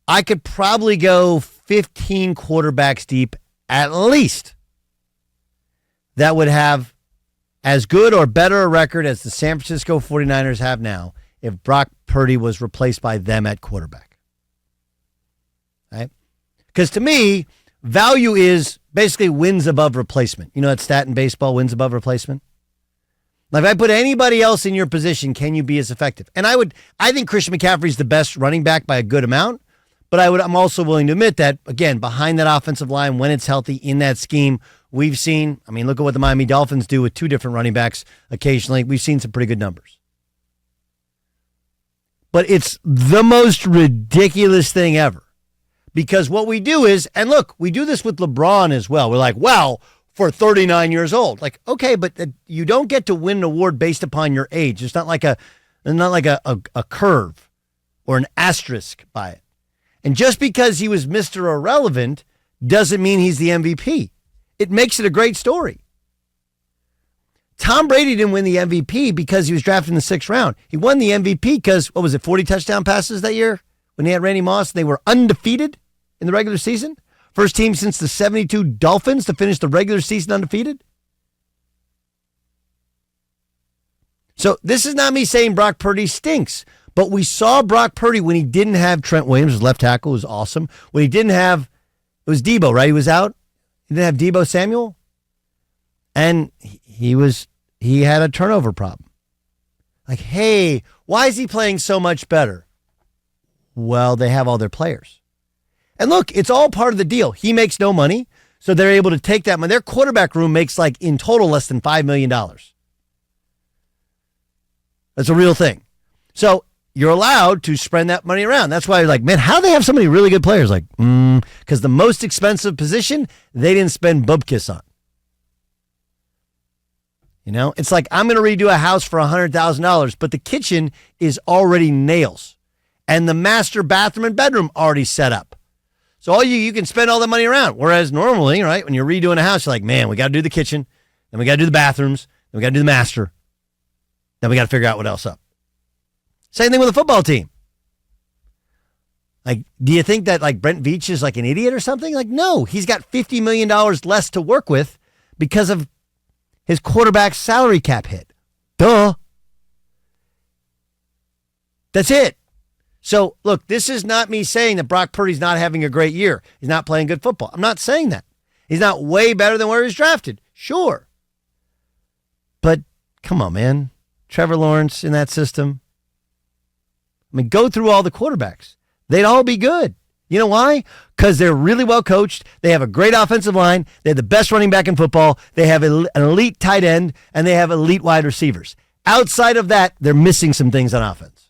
I could probably go 15 quarterbacks deep at least that would have as good or better a record as the San Francisco 49ers have now if Brock Purdy was replaced by them at quarterback. Right? Because to me, value is basically wins above replacement. You know that stat in baseball, wins above replacement? Like if I put anybody else in your position, can you be as effective? And I think Christian McCaffrey's the best running back by a good amount, but I'm also willing to admit that, again, behind that offensive line, when it's healthy in that scheme, we've seen, look at what the Miami Dolphins do with two different running backs occasionally. We've seen some pretty good numbers. But it's the most ridiculous thing ever. Because what we do is, and look, we do this with LeBron as well. We're like, well, for 39 years old. Like, okay, but you don't get to win an award based upon your age. It's not like a curve or an asterisk by it. And just because he was Mr. Irrelevant doesn't mean he's the MVP. It makes it a great story. Tom Brady didn't win the MVP because he was drafted in the 6th round. He won the MVP because, 40 touchdown passes that year when he had Randy Moss? And they were undefeated in the regular season. First team since the 72 Dolphins to finish the regular season undefeated. So this is not me saying Brock Purdy stinks, but we saw Brock Purdy when he didn't have Trent Williams, his left tackle, was awesome. When he didn't have, it was Debo, right? He was out. He didn't have Debo Samuel. And he had a turnover problem. Like, hey, why is he playing so much better? Well, they have all their players. And look, it's all part of the deal. He makes no money, so they're able to take that money. Their quarterback room makes in total less than $5 million. That's a real thing. So you're allowed to spread that money around. That's why you're like, man, how do they have so many really good players? Like, because the most expensive position, they didn't spend bubkiss on. It's like, I'm going to redo a house for $100,000, but the kitchen is already nails. And the master bathroom and bedroom already set up. So you can spend all the money around. Whereas normally, right, when you're redoing a house, you're like, man, we got to do the kitchen, then we got to do the bathrooms, then we got to do the master, then we got to figure out what else up. Same thing with a football team. Like, do you think that Brent Veach is an idiot or something? No, he's got $50 million less to work with because of his quarterback's salary cap hit. Duh. That's it. So, look, this is not me saying that Brock Purdy's not having a great year. He's not playing good football. I'm not saying that. He's not way better than where he was drafted. Sure. But, come on, man. Trevor Lawrence in that system. Go through all the quarterbacks. They'd all be good. You know why? Because they're really well coached. They have a great offensive line. They have the best running back in football. They have an elite tight end, and they have elite wide receivers. Outside of that, they're missing some things on offense.